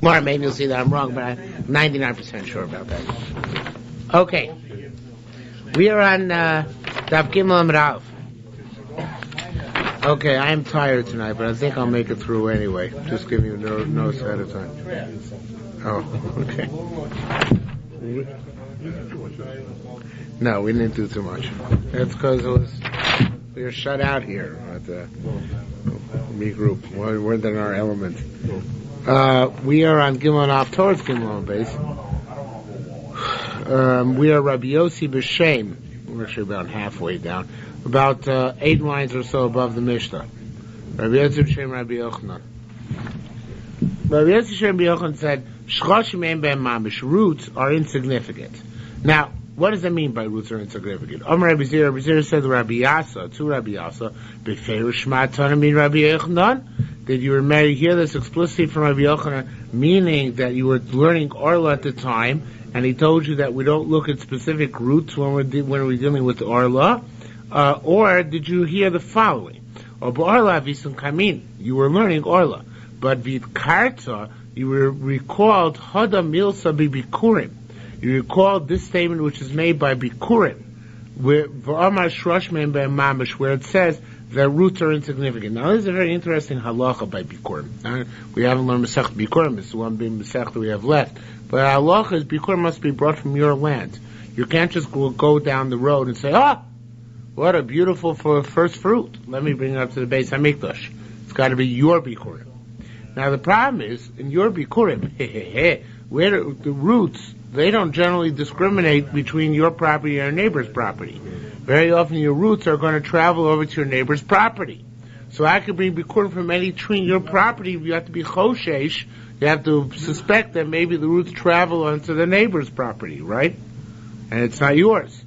More, maybe you'll see that I'm wrong, but I'm 99% sure about that. Okay. We are on Daf Gimel Amud Aleph. Okay, I am tired tonight, but I think I'll make it through anyway. Just give you notice ahead of time. Oh, okay. No, we didn't do too much. That's because we were shut out here at the me group. We weren't in our element. We are on Gimel off towards Gimel base. We are Rabbi Yossi B'Shem. We're actually about halfway down. About 8 lines or so above the Mishnah. Rabbi Yossi B'Shem Rabbi Yochanan. Rabbi Yossi B'Shem Rabbi Yochanan said, Shchoshim ein be'em mamish. Roots are insignificant. Now, what does that mean by roots are insignificant? Rabbi Zera said to Rabbi Yasa, B'feiru Shma Tanah min Rabbi Yochanan. Did you hear this explicitly from Rabbi Yochanan, meaning that you were learning Orlah at the time, and he told you that we don't look at specific roots when we're dealing with Orlah? Or did you hear the following? Orlah visun kamin. You were learning Orlah, but vidkarta, you were recalled hada milsa bikurim. You recalled this statement which is made by bikurim, where it says that roots are insignificant. Now, this is a very interesting halacha by bikurim. We haven't learned Masech Bikurim. It's the one being Masech that we have left. But halacha is bikurim must be brought from your land. You can't just go down the road and say, what a beautiful first fruit. Let me bring it up to the Beis HaMikdash. It's got to be your bikurim. Now, the problem is, in your bikurim, where the roots, they don't generally discriminate between your property and your neighbor's property. Very often your roots are going to travel over to your neighbor's property. So I could bring bikurim from any tree in your property. You have to be choshesh. You have to suspect that maybe the roots travel onto the neighbor's property, right? And it's not yours.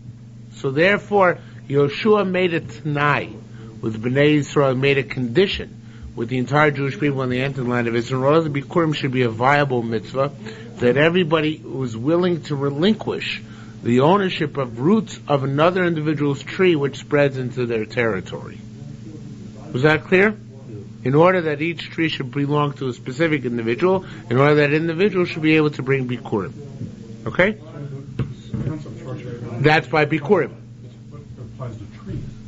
So therefore, Yoshua made a t'nai with Bnei Yisrael, made a condition with the entire Jewish people when they entered the land of Israel. In order the bikurim should be a viable mitzvah, that everybody was willing to relinquish the ownership of roots of another individual's tree which spreads into their territory. Was that clear? In order that each tree should belong to a specific individual, in order that individual should be able to bring bikurim. Okay? That's by bikurim.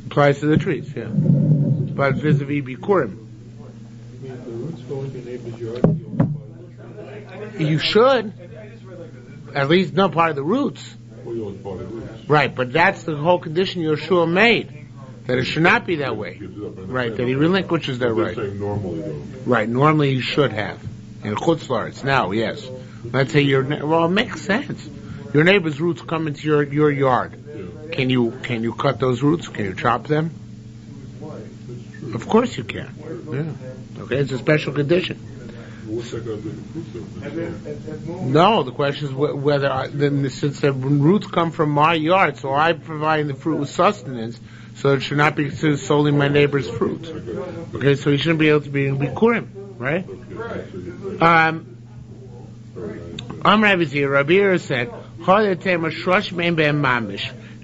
Applies to the trees, yeah. But vis-a-vis bikurim. You should. At least not part of the roots. Right, but that's the whole condition Yeshua made. That it should not be that way. Right, that he relinquishes that right. Right, normally you should have. In Chutz La'aretz. Now, yes. Let's say it makes sense. Your neighbor's roots come into your yard. Can you cut those roots? Can you chop them? Of course you can. Yeah. Okay, it's a special condition. No, the question is whether since the roots come from my yard, so I'm providing the fruit with sustenance, so it should not be solely my neighbor's fruit. Okay, so he shouldn't be able to be bikurim, right? Rabbi Yehuda said,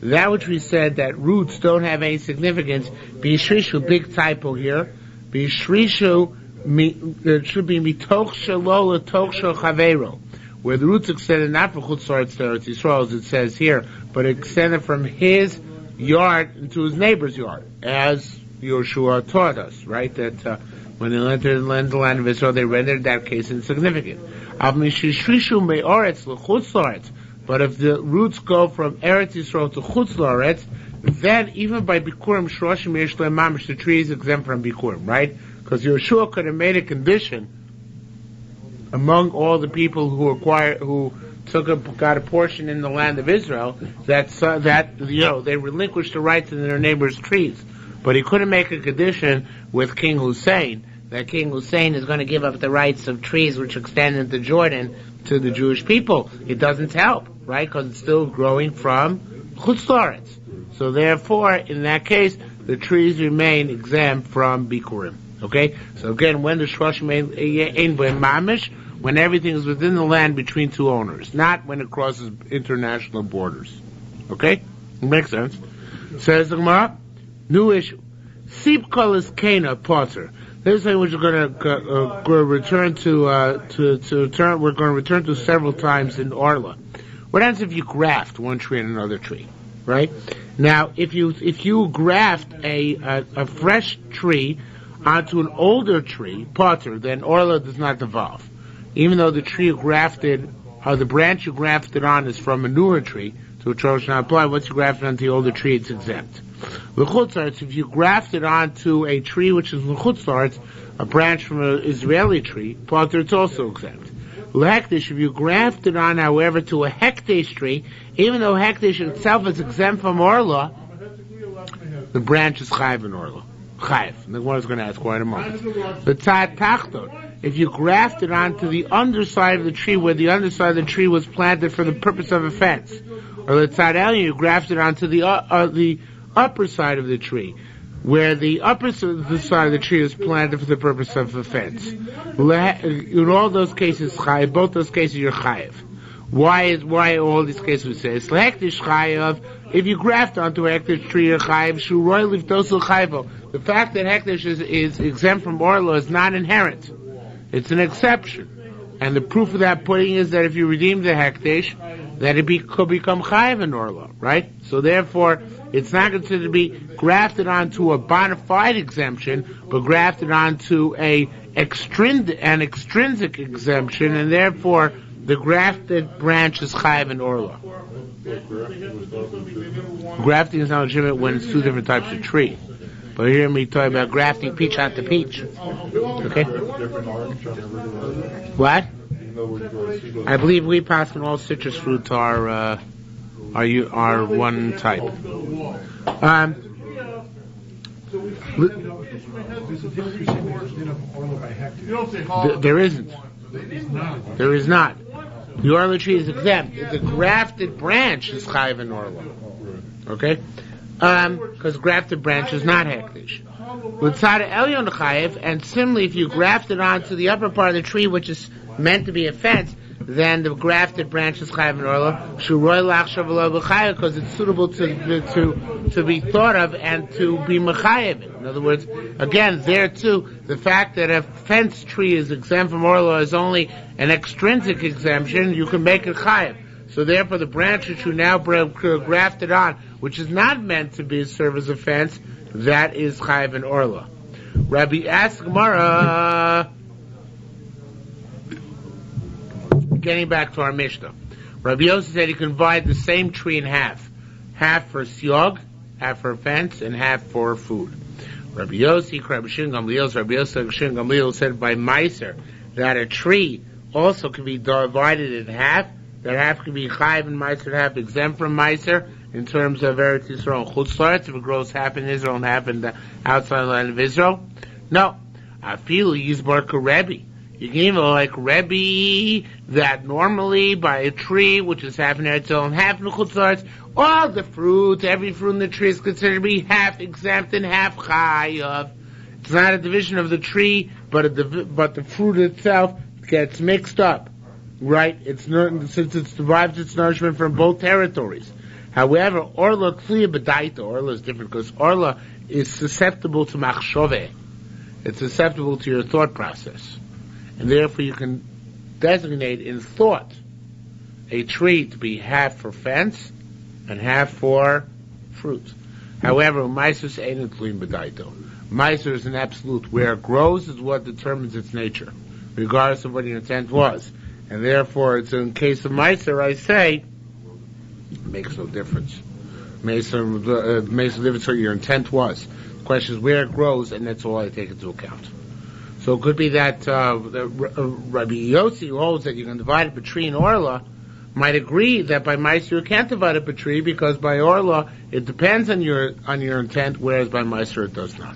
that which we said that roots don't have any significance, b'yishrishu, big typo here, b'yishrishu, it should be mitoch shelo letoch shel chavero, where the roots extended not from Chutz La'aretz to Eretz Yisrael, as it says here, but extended from his yard into his neighbor's yard, as Yoshua taught us, right? That when they entered the land of Israel, they rendered that case insignificant. But if the roots go from Eretz Yisrael to Chutz La'aretz, then even by bikurim shroshim yesh lehem mamish, the tree is exempt from bikurim, right? Because Yeshua could have made a condition among all the people who got a portion in the land of Israel that they relinquished the right to their neighbor's trees. But he couldn't make a condition with King Hussein that King Hussein is going to give up the rights of trees which extend into Jordan to the Jewish people. It doesn't help, right? Because it's still growing from Chutz La'aretz. So therefore, in that case, the trees remain exempt from bikurim. Okay? So again, when the shroshim ein b'hem mamish, when everything is within the land between two owners, not when it crosses international borders. Okay? It makes sense. Says the Gemara, new issue. Sipkol is kena potter. This thing which we're going to return to we're going to return to several times in Orlah. What happens if you graft one tree and another tree, right? Now, if you graft a fresh tree onto an older tree, potter, then Orlah does not devolve. Even though the tree you grafted, or the branch you grafted on is from a newer tree, to which Orlah should not apply. Once you grafted onto the older tree, it's exempt. L'chutzarts, if you grafted onto a tree which is l'chutzarts, a branch from an Israeli tree, potter, it's also exempt. L'hekdesh, if you grafted on, however, to a hekdesh tree, even though hekdesh itself is exempt from Orlah, the branch is chayiv in Orlah. Chayiv. And the one is going to ask why in a moment. The tzad tachton, if you grafted onto the underside of the tree where the underside of the tree was planted for the purpose of a fence, or the tzad elyon, you grafted onto the upper side of the tree, where the upper side of the tree is planted for the purpose of a fence. In all those cases, chayiv. Both those cases, you're chayiv. Why all these cases we say? It's hektish chayiv. If you graft onto a hektish tree, you're chayiv. Shuroi livtosul chayivo. The fact that hektish is exempt from Orlah is not inherent. It's an exception. And the proof of that pudding is that if you redeem the hektish, that it could become chayiv in Orlah, right? So therefore, it's not considered to be grafted onto a bona fide exemption, but grafted onto an extrinsic exemption, and therefore the grafted branch is chayiv in Orlah. Grafting is not legitimate when it's two different types of tree. But here me talk about grafting peach onto peach. Okay? What? I believe we pass on all citrus fruits are one type. There isn't. There is not. The Orlah tree is exempt. The grafted branch is chayiv in Orlah. Okay? Because grafted branch is not hektish. With tzad elyon chayiv, and similarly, if you grafted onto the upper part of the tree, which is meant to be a fence, then the grafted branch is chayiv in Orlah. Shuroi lachshav v'lo b'chayiv, because it's suitable to be thought of and to be mechayiv. In other words, again, there too, the fact that a fence tree is exempt from Orlah is only an extrinsic exemption. You can make it chayiv. So therefore, the branch which you now grafted on, which is not meant to serve as a fence, that is chayiv in Orlah. Rabbi asks Gemara, getting back to our Mishnah. Rabbi Yossi said he can divide the same tree in half for siyog, half for a fence, and half for food. Rabbi Yossi, Rabbi Shin Gamliel said by Meiser that a tree also can be divided in half. That half can be chayiv in Meiser, half exempt from Meiser in terms of Eretz Yisrael and Chutz La'aretz, if it grows half in Israel and half in the outside land of Israel. No, I feel Yizbar Rebbe. You can even like Rebbe that normally by a tree which is half in Eretz Yisrael and half in Chutz La'aretz, all the fruit, every fruit in the tree is considered to be half exempt and half chayiv. It's not a division of the tree, but the fruit itself gets mixed up. Right, since it derives its nourishment from both territories. However, Orlah Tliya B'daita, Orlah is different because Orlah is susceptible to machshaveh. It's susceptible to your thought process. And therefore you can designate in thought a tree to be half for fence and half for fruit. However, Meiser ain't Tliya B'daita. Meiser is an absolute. Where it grows is what determines its nature, regardless of what your intent was. And therefore, it's in case of Meiser, I say, it makes no difference. Makes no difference what your intent was. The question is where it grows, and that's all I take into account. So it could be that Rabbi Yossi, who holds that you can divide it between Orlah, might agree that by Meiser you can't divide it between, because by Orlah it depends on your intent, whereas by Meiser it does not.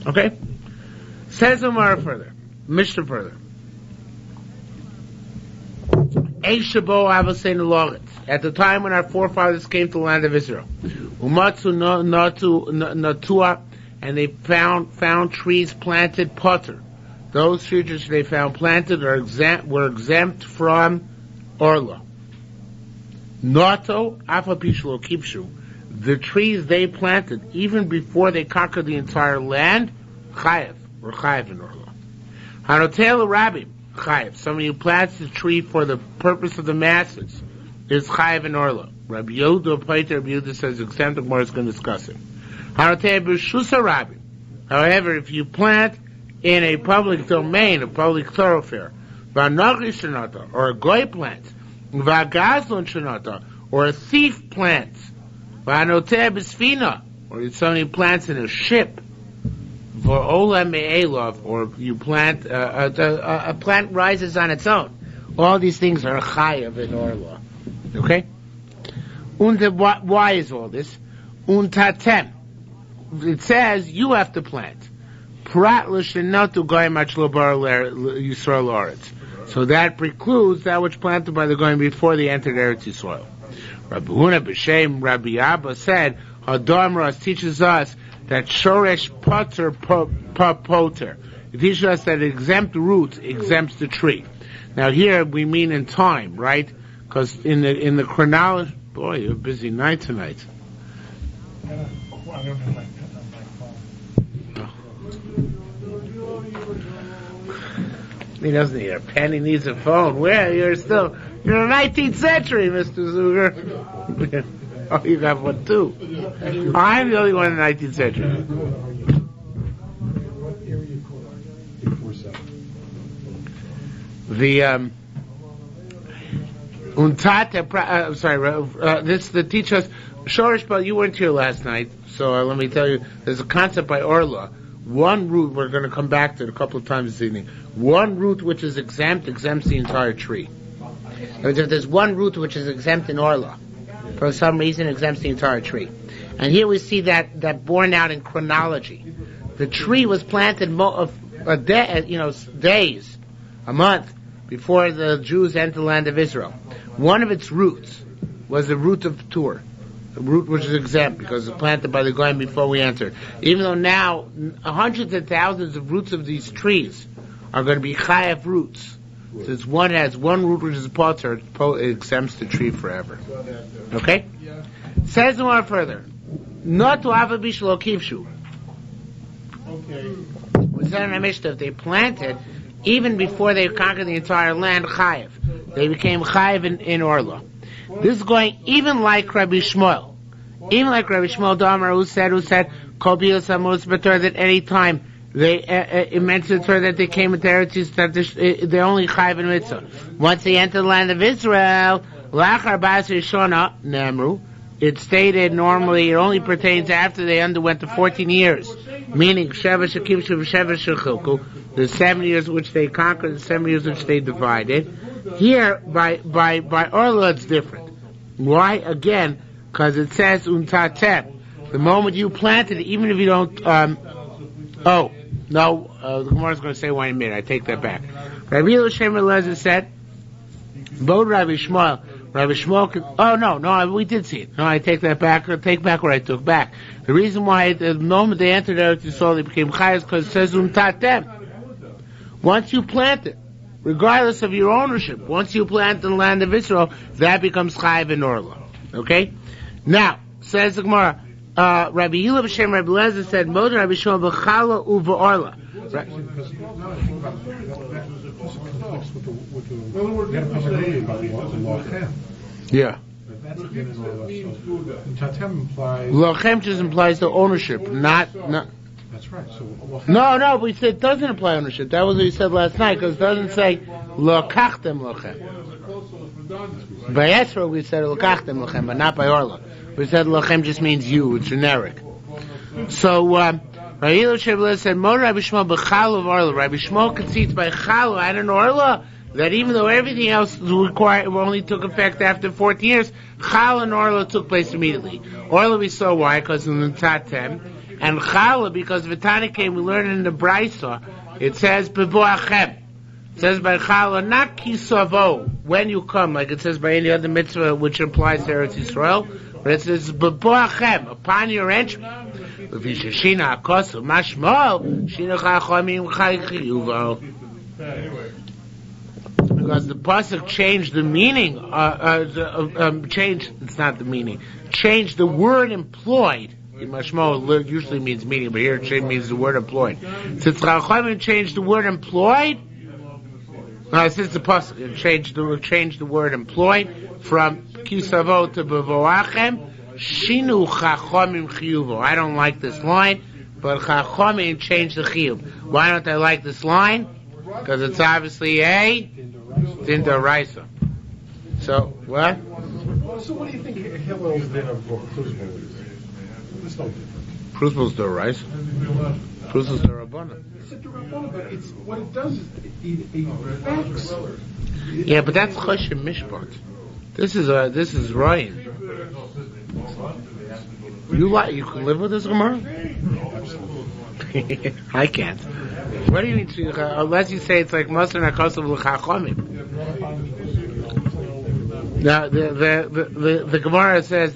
Okay? Says Omar further, Mishnah further. At the time when our forefathers came to the land of Israel, and they found trees planted potter. Those trees they found planted were exempt from Orlah. Nato afapishlo kipshu. The trees they planted, even before they conquered the entire land, chayev, or chayiv in Orlah. Hanotel Rabbi, chayiv. Somebody who plants the tree for the purpose of the masses is chayiv in Orlah. Rabbi Yehuda, Rabbi Yehuda says exempt. The Gemara is going to discuss it. Hanotel B'Shusa Rabbi. However, if you plant in a public domain, a public thoroughfare, v'anagri shenata, or a goy plants, v'agazlon shenata, or a thief plants, v'anoter b'sfina, or somebody plants in a ship, for ola me'elov, or you plant, a plant rises on its own. All these things are chayav in Orlah. Okay? Why is all this? Untatem. It says you have to plant. Prat l'shenatu goyim achlobar Yisrael La'aretz. So that precludes that which planted by the goyim before they entered Eretz Yisrael. Rabbi Huna b'Shem Rabbi Abba said, Hadamras teaches us that shoresh poter poter. It teaches us that exempt root exempts the tree. Now here we mean in time, right? Because in the chronology, boy, you're a busy night tonight. He doesn't need a pen, he needs a phone. Where? You're in the 19th century, Mr. Zuger. Oh, you got one too. I'm the only one in the 19th century. The this the teacher us Shorish, but you weren't here last night, so let me tell you. There's a concept by Orlah. One root we're going to come back to it a couple of times this evening. One root which is exempts the entire tree. If there's one root which is exempt in Orlah, for some reason exempts the entire tree. And here we see that borne out in chronology. The tree was planted days, a month before the Jews entered the land of Israel. One of its roots was the root of Tur, a root which is exempt because it's planted by the Goyim before we entered. Even though now hundreds and thousands of roots of these trees are going to be chayav roots. Since one has one root which is a potter, it exempts the tree forever. Okay? Says more further. Not to have a bishlo kivshu. Okay. We said in our Mishnah, if they planted, even before they conquered the entire land, chayav. They became chayav in Orlah. This is going even like Rabbi Shmuel. Even like Rabbi Shmuel Damar, who said, Kol bi'os ha'mos b'Torah, that any time it mentioned the Torah that they came into Eretz Yisrael, they're only chayav in mitzvah. Once they entered the land of Israel, lachar ba'as shona nemru, it stated normally it only pertains after they underwent the 14 years, meaning sheva shekim sheva shechilku, the 7 years which they conquered, the 7 years which they divided. Here, by Orlah, it's different. Why? Again, because it says untatem. The moment you plant it, even if you don't. The Gemara is going to say why in a minute. I take that back. Rabbi Yerushalmi Orlah said, both Rabbi Shmuel. Rabbi Shmuel. We did see it. No, I take that back. I take back what I took back. The reason why the moment they entered Eretz Yisrael, they became chayes because it says untatem. Once you plant it, regardless of your ownership, once you plant in the land of Israel, that becomes chayav in Orlah. Okay? Now, says the Gemara, Rabbi Yila b'Shem Rabbi Lezer said, Mod Rabbi Shmuel b'chala uva Orlah. Right. Yeah. Lochem just implies the ownership, not. That's right. No, we said it doesn't apply ownership. That was what we said last night, because it doesn't say lokachtem lochem. By Esra we said lokachtem lochem, but not by Orlah. We said lochem just means you, it's generic. So Rabbi Yerushalmi said, Mo Rabbi Shmuel b'chal of Orlah. Rabbi Shmuel concedes by chal and an Orlah that even though everything else only took effect after 14 years, chal and Orlah took place immediately. Orlah we saw why, because in the Tatem. And Chala, because Vitani came, we learned in the Braisa, it says, Bevoachem. It says by Chala, not Kisavo, when you come, like it says by any other mitzvah, which implies to Eretz Yisrael, but it says, Bevoachem, upon your entry. V'shishina akosu, mashmol, shina chachomim chaychiyuvo. Because the pasuk changed the meaning, changed the word employed Mashmo usually means meaning, but here it means the word employed. Since Chachamim changed the word employed, since the pasuk changed the word employed from kisavo to bevoachem, shinu Chachamim chiyuvo. I don't like this line, but Chachamim changed the chiyuv. Why don't I like this line? Because it's obviously a din d'oraisa. So what? So what do you think Hillel's din of Kruzbel is? There's no difference. Kruzbel's d'oraisa. Kruzbel's d'rabbanan. It's a d'rabbanan, but it's what it does is it affects. Yeah, but that's choshen mishpat. This is Ryan. You can live with this Gemara? I can't. What do you mean? Unless you say it's like Maser Nakasav l'Chachamim. Now the Gemara says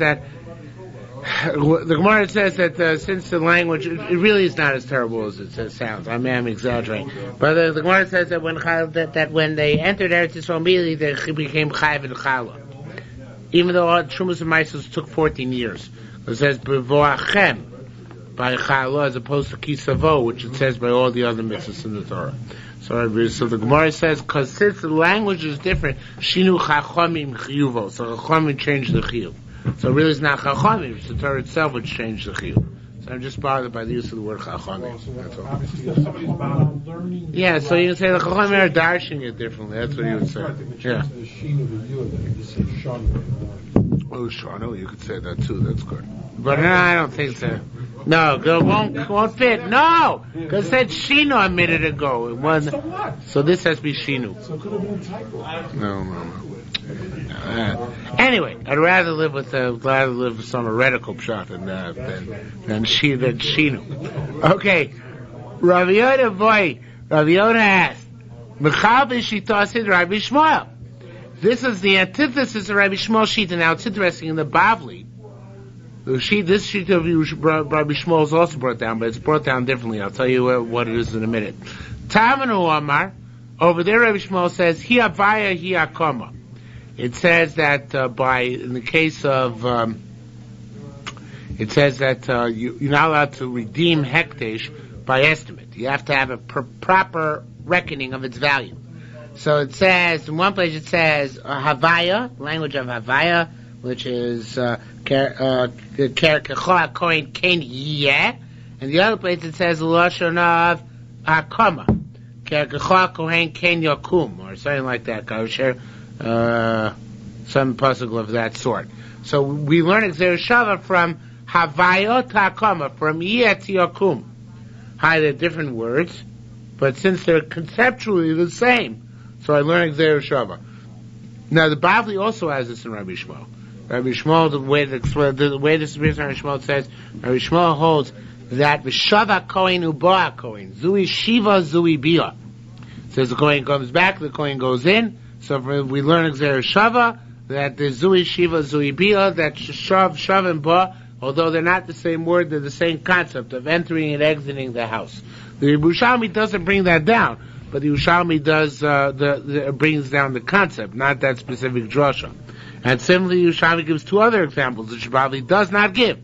that since the language it really is not as terrible as it sounds. I'm exaggerating, but the Gemara says that when they entered Eretz Yisrael immediately they became Chayav and Chala, even though Trumas and Maisos took 14 years. It says Bevoachem by Chala as opposed to Kisavo, which it says by all the other mitzvahs in the Torah. So the Gemara says, because since the language is different, Shinu Chachamim Chiyuvo, so Chachamim changed the Chiyuv. So really it's not Chachamim, it's the Torah itself which changed the Chiyuv. So I'm just bothered by the use of the word Chachamim. That's all. Yeah, so you can say the Chachamim are darshing it differently. That's what you would say. Yeah. Oh, Shano, you could say that too. That's good. But no, I don't think so. No, it won't fit. No, because it said Shino a minute ago. It wasn't. So this has to be Shinu. So it could have been a typo. No. Anyway, I'd rather live with some heretical pshat than Shinu. Okay, Rabbi Yoda asked, Mechal b'shitasid Rabbi Shmuel. This is the antithesis of Rabbi Shmuel Shita. Now it's interesting in the Bavli. This sheet of Rabbi Shmuel is also brought down, but it's brought down differently. I'll tell you what it is in a minute. Tamanu Amar, over there Rabbi Shmuel says, Hi Avaya, Hi Akoma. It says that in the case of, it says that you're not allowed to redeem hekdesh by estimate. You have to have a proper reckoning of its value. So it says, in one place it says, Havaya, language of Havaya, which is Kerkechoa Kohen Ken Yeh, and the other place it says Lashon of Akama, Kerkechoa Kohen Ken Yakum, or something like that. Some puzzle of that sort. So we learn Yerushalmi from Havaya to Akama, from Yeh to Yakum. Hi, they're different words, but since they're conceptually the same, so I learned Yerushalmi. Now the Bavli also has this in Rabbi Shmuel. Rabbi Shmuel, the way this appears in Rabbi Shmuel says, Rabbi Shmuel holds that v'shava kohen u'ba kohen, zui shiva zui bia. Says the kohen comes back, the kohen goes in. So we learn Yerushalmi that the zui shiva zui bia, that shav and ba, although they're not the same word, they're the same concept of entering and exiting the house. The Yerushalmi doesn't bring that down, but the Yerushalmi does brings down the concept, not that specific drasha. And similarly, Yerushalmi gives two other examples that Shabbat does not give.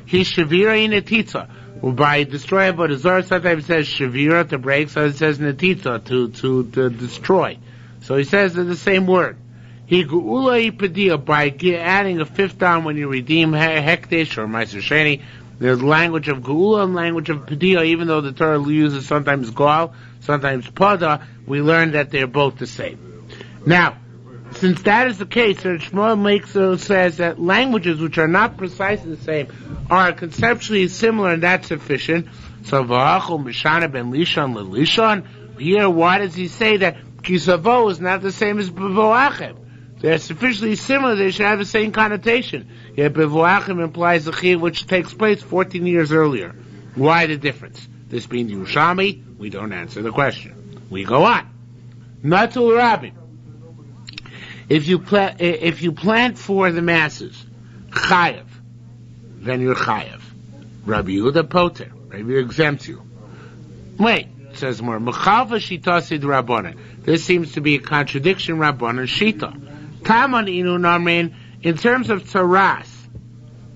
He's Shavira in Netitza. By destroy, but the Zohar sometimes says Shavira to break, so it says Netitza to destroy. So he says they're the same word. He Geula Ipadia, by adding a fifth down when you redeem Hekdesh or Meiser Sheni. There's language of Geula and language of Padia, even though the Torah uses sometimes Goal, sometimes Pada, we learn that they're both the same. Now, since that is the case, Shmuel says that languages which are not precisely the same are conceptually similar, and that's sufficient. So, V'achol Mishana ben Lishon leLishon. Here, why does he say that Kisavo is not the same as Bevoachem? They're sufficiently similar, they should have the same connotation. Yet Bevoachem implies a chiyuv which takes place 14 years earlier. Why the difference? This being Yerushalmi, we don't answer the question. We go on. Natul Rabbi. If you plant for the masses, chayav, then you're chayav. Rabbi Yehuda poter. Rabbi Yehuda exempts you. Wait, says more. Mechalva shitasid rabbanan. This seems to be a contradiction. Rabbanan shita. Taman inu namrin. In terms of taras,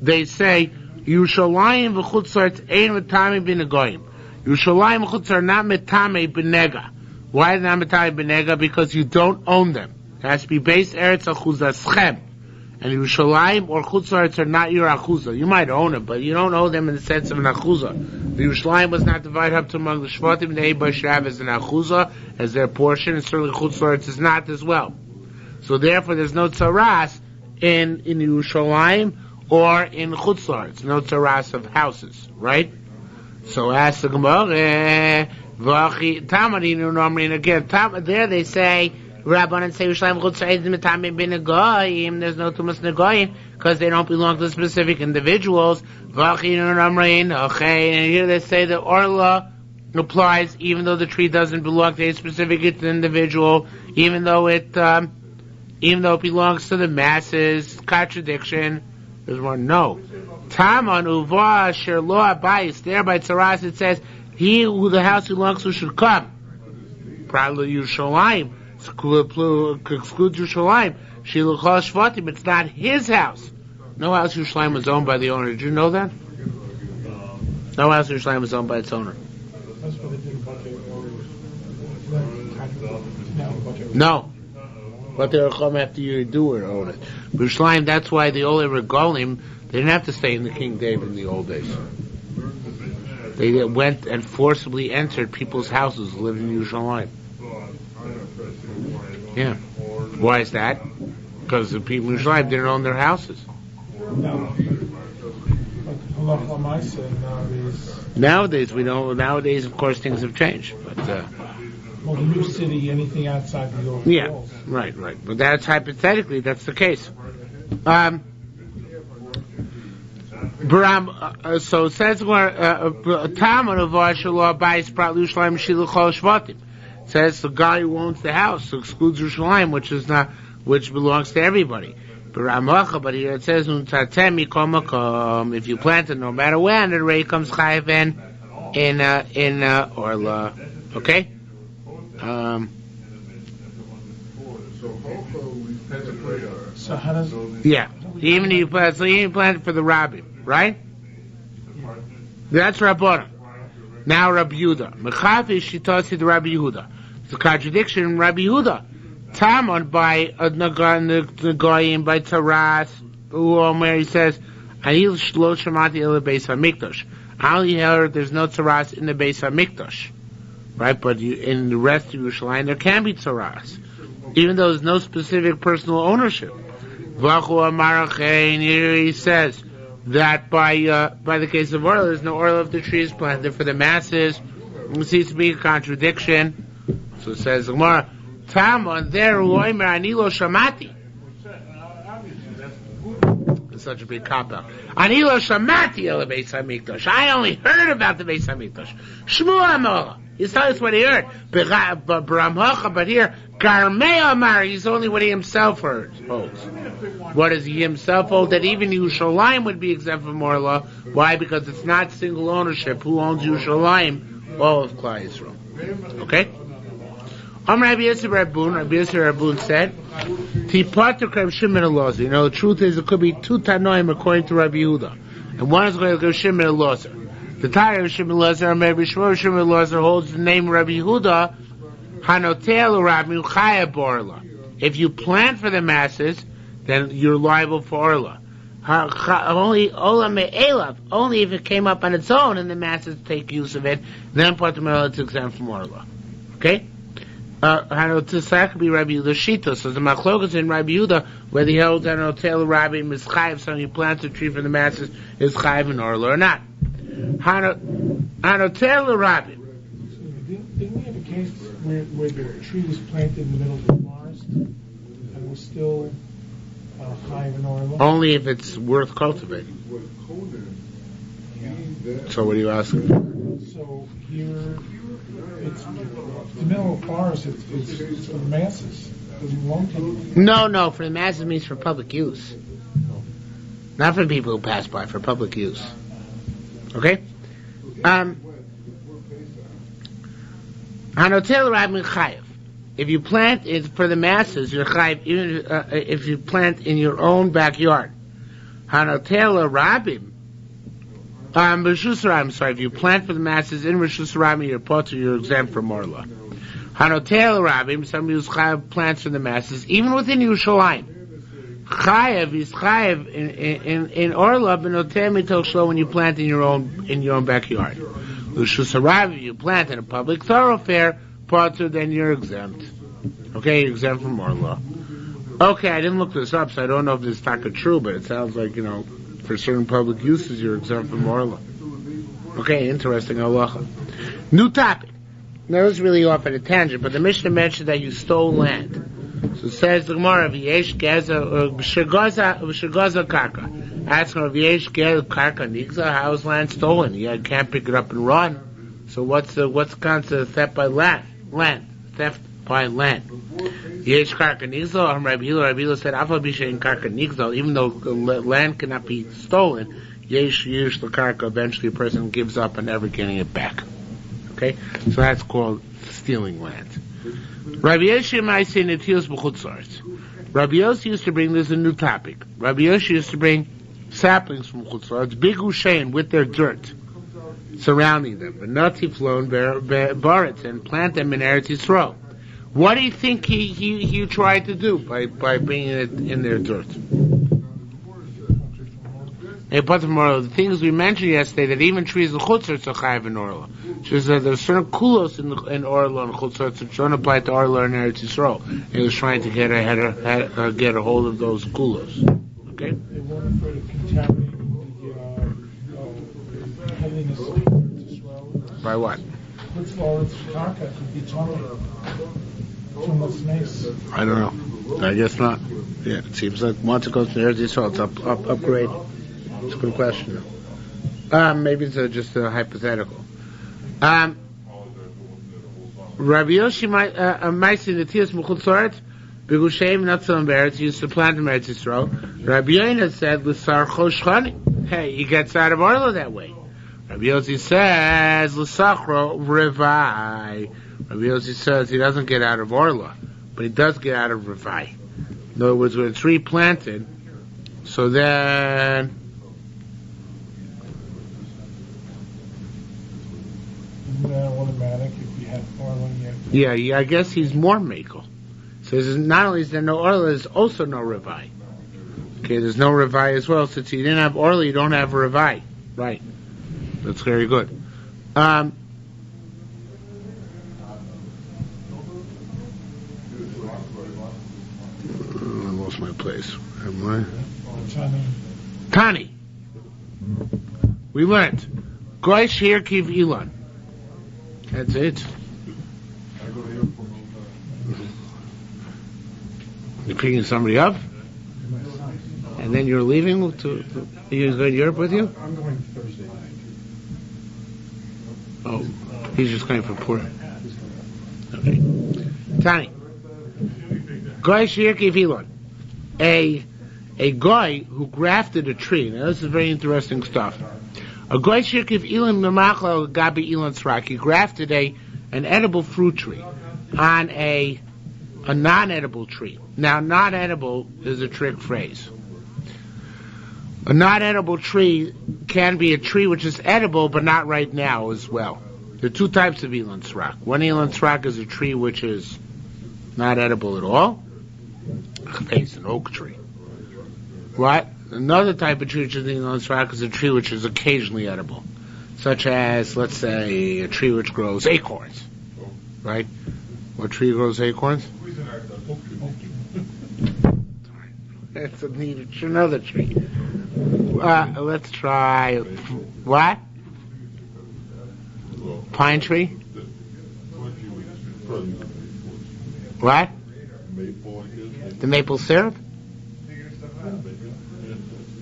they say Yerushalayim v'chutzarts ein metame b'negoyim. Yerushalayim v'chutzar are not metame b'nega. Why is it not metame b'nega? Because you don't own them. It has to be base eretz achuzaschem. And Yerushalayim or chutzarts are not your achuza. You might own it, but you don't own them in the sense of an achuza. The Yerushalayim was not divided up to among the shvatim, and the Eibar should have as an achuza, as their portion, and certainly chutzarts is not as well. So therefore there's no tzaras in Yerushalayim or in chutzarts. No tzaras of houses, right? So ask the Gemara, again, there they say, Rabbanan say Yerushalayim chutzar metamim b'negoyim. There's no tumas negoyim because they don't belong to specific individuals. And here they say that Orlah applies even though the tree doesn't belong to a specific individual, even though it belongs to the masses. Contradiction. There's one. No. Taman uva asher lo abayis. There by Tzaras it says, he who the house belongs to should come. Probably Yerushalayim. Exclude Yerushalayim. Shiluchal Shvatim. It's not his house. No house Yerushalayim was owned by the owner. Did you know that? No house Yerushalayim was owned by its owner. No. But they'll come after you do it, own it. Yerushalayim, that's why the Olei Regolim, they didn't have to stay in the King David in the old days. They went and forcibly entered people's houses, living in Yerushalayim. Yeah. Why is that? Because the people in Yerushalayim didn't own their houses. No. Nowadays we don't. Nowadays, of course, things have changed. But well, the new city, anything outside the old walls. Right. But that's hypothetically that's the case. So it says says the guy who owns the house excludes Yerushalayim, which belongs to everybody. But here it says if you plant it no matter when, the rate comes chayiv in Orlah. Okay. So how does? Yeah. Even if you plant it for the rabbi, right? That's Rabbana. Now Rabbi Yehuda. Mechafish shitasi the Rabbi Yehuda. It's a contradiction in Rabbi Yehuda. Taman by Nagoyim by Taras, where he says, "Anil shlo shamati el beis hamikdash." I only heard there's no Taras in the beis hamikdash, right? But in the rest of Yerushalayim there can be Taras, even though there's no specific personal ownership. Vachu Amarachein, here he says that by the case of Orlah, there's no Orlah if the tree is planted for the masses. It seems to be a contradiction. So it says Gemara, Taman there Uoimer Anilo Shamati. It's such a big cop out. Anilo Shamati el Beis Hamikdash. I only heard about the Beis Hamikdash. Shmuel Amora. He's telling us what he heard. But here, Garmei Amar, he's only what he himself holds. What does he himself hold? That even Yerushalayim would be exempt from Orlah. Why? Because it's not single ownership. Who owns Yerushalayim? All of Klal Yisrael. Okay? Rabbi Yisrael Rabun said, Tipat Reb Shimon Elazar. You know, the truth is, it could be two Tanoim according to Rabbi Yehuda. And one is going to go Shimon Elazar. The Tire of Shimon Elazar, maybe Shimon Elazar holds the name Rabbi Yehuda, Hanotel Rabbi Chaya Orlah. If you plant for the masses, then you're liable for Orlah. Only if it came up on its own and the masses take use of it, then Patamel it's exempt from Orlah. Okay? Hanotel could be Rabbi Yehuda Shita. So the Machlokas in Rabbi Yehuda, whether he holds Hanotel Rabbi Mischayev, so you plant a tree for the masses, is Chayev in Orlah or not. Hanotel Rabbi. Didn't we have a case where the tree was planted in the middle of the forest and was still chayiv in Orlah? Only if it's worth cultivating. Yeah. So what are you asking? So here, it's the middle of the forest. It's for the masses. It doesn't belong to you. No. For the masses means for public use. Not for people who pass by. For public use. Okay. Hanotel Rabbi Chayev. If you plant it for the masses, you're chayiv. Even if you plant in your own backyard. Hanotel Rabbi Rishus Harabim, sorry, if you plant for the masses in Rishus Harabim, you're potter, you're exempt from Orlah. Hanotel Harabim, somebody who's chayav plants for the masses, even within Yerushalayim. Chayav is chayav in Orlah, but notel mitok shlo when you plant in your own backyard. Rishus Harabim, you plant in a public thoroughfare, potter, then you're exempt. Okay, you're exempt from Orlah. Okay, I didn't look this up, so I don't know if this is taka true, but it sounds like, for certain public uses, you're exempt from Orlah. Okay, interesting halacha. New topic. Now, this is really off at a tangent, but the Mishnah mentioned that you stole land. So it says the Gemara, V'yesh geza, V'shegaza karka. Asking, V'yesh geza karka nigza, how is land stolen? You can't pick it up and run. So what's the concept of theft by land? Theft by land. Yesh karka nigza, Rabbi Hillel said, Afa b'shein karka nigza, even though land cannot be stolen, yesh the karka, eventually a person gives up on never getting it back. Okay? So that's called stealing land. Rabbi Yossi Maaseh Netilos b'chutzlaretz. Rabbi Yossi used to bring, this is a new topic. Rabbi Yossi used to bring saplings from chutzlaretz, big ushein with their dirt surrounding them, but natiflon baretz, and plant them in Eretz Yisrael. What do you think he tried to do by bringing it in their dirt? The things we mentioned yesterday, that even trees of chutzlaretz are chayav in Orlah. She said there's certain kulos in Orlah and chutzlaretz which don't apply to Orlah and Eretz Yisrael. He was trying to get a hold of those kulos. Okay. They weren't afraid of contaminating the heaviness of Eretz Yisrael. By what? Chutzlaretz karka could be too much nice. I don't know. I guess not. Yeah, it seems like once it goes to Eretz Yisrael, it's upgrade. It's a good question. Maybe it's just a hypothetical. Rabbi Yossi Maaseh Netilos b'chutzlaretz b'gusheim natzon beretz, used to plant in Eretz Yisrael. Rabbi Yoina said l'sar choshchani. Hey, he gets out of Orlah that way. Rabbi Yossi says l'sachro revai. Rabbi Yossi says he doesn't get out of Orlah, but he does get out of revai. In other words, when it's replanted, so then. Automatic if you have Orlah. Yeah, I guess he's more makel. So not only is there no Orlah, there's also no revai. Okay, there's no revai as well. Since you didn't have Orlah, you don't have a revai. Right. That's very good. I lost my place. Tani. We learned. Goy shiur kiv ilan. That's it. You're picking somebody up? And then you're leaving you going to Europe with you? I'm going Thursday night. Oh, he's just going for poor. Okay. Tani. Goy shiur kiv ilan. A guy who grafted a tree. Now this is very interesting stuff. A goy shirkiv ilan memachal gabi ilan srak. He grafted an edible fruit tree on a non-edible tree. Now, non-edible is a trick phrase. A non-edible tree can be a tree which is edible, but not right now as well. There are two types of ilan srak. One ilan srak is a tree which is not edible at all. It's an oak tree. What? Another type of tree which is ilan srak is a tree which is occasionally edible, such as, let's say, a tree which grows acorns. Right? What tree grows acorns? That's another tree. Let's try. What? Pine tree? What? The maple syrup?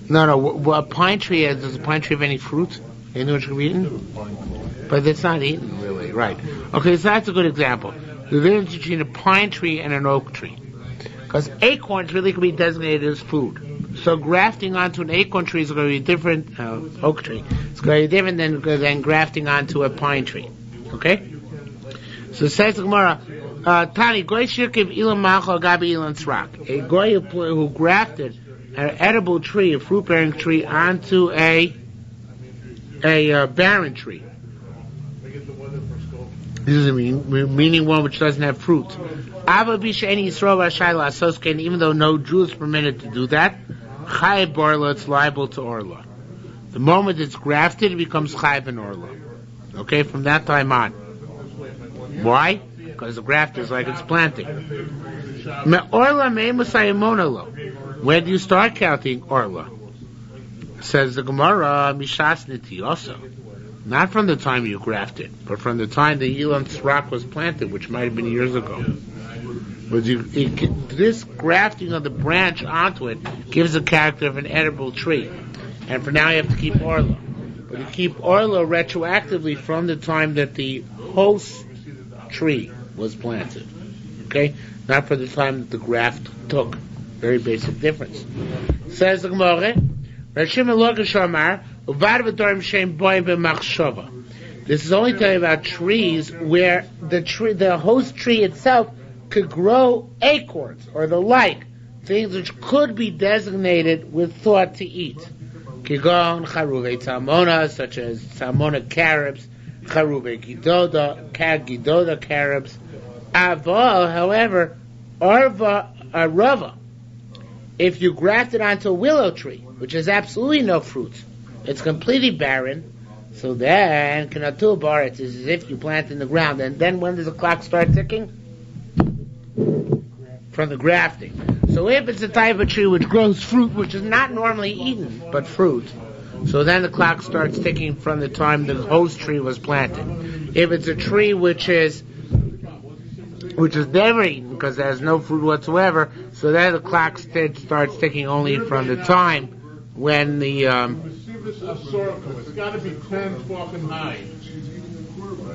No. A pine tree, does a pine tree have any fruit? Anything which can be eaten? But it's not eaten, really. Right. Okay, so that's a good example. The difference between a pine tree and an oak tree. Because acorns really can be designated as food. So grafting onto an acorn tree is going to be different, oak tree. It's going to be different than grafting onto a pine tree. Okay? So it says the Gemara, Tani, goy shirkiv ilan machal gabi ilan srak. A goy who grafted an edible tree, a fruit-bearing tree, onto a a barren tree. This is meaning one which doesn't have fruit. Even though no Jew is permitted to do that, Chayiv Orlah, it's liable to Orlah. The moment it's grafted, it becomes Chayiv and Orlah. Okay, from that time on. Why? Because the graft is like it's planting. When do you start counting Orlah? Says the Gemara, Mishas Nitiyoso. Not from the time you grafted, but from the time the Elam Tzrak was planted, which might have been years ago. But this grafting of the branch onto it gives the character of an edible tree. And for now you have to keep Orlah. But you keep Orlah retroactively from the time that the host tree was planted. Okay? Not for the time that the graft took. Very basic difference. Says the Gemara, this is only talking about trees where the host tree itself could grow acorns or the like, things which could be designated with thought to eat. Kigon charuve tzalmona, such as tzalmona carobs, charuve gidoda carobs. Aval, however, rava. If you graft it onto a willow tree, which has absolutely no fruits, it's completely barren, so then, kanatul baretz is as if you plant in the ground, and then when does the clock start ticking? From the grafting. So if it's a type of tree which grows fruit, which is not normally eaten, but fruit, so then the clock starts ticking from the time the host tree was planted. If it's a tree which is never eaten because it has no fruit whatsoever, so then the clock starts ticking only from the time when the it's got to be 10 fucking high.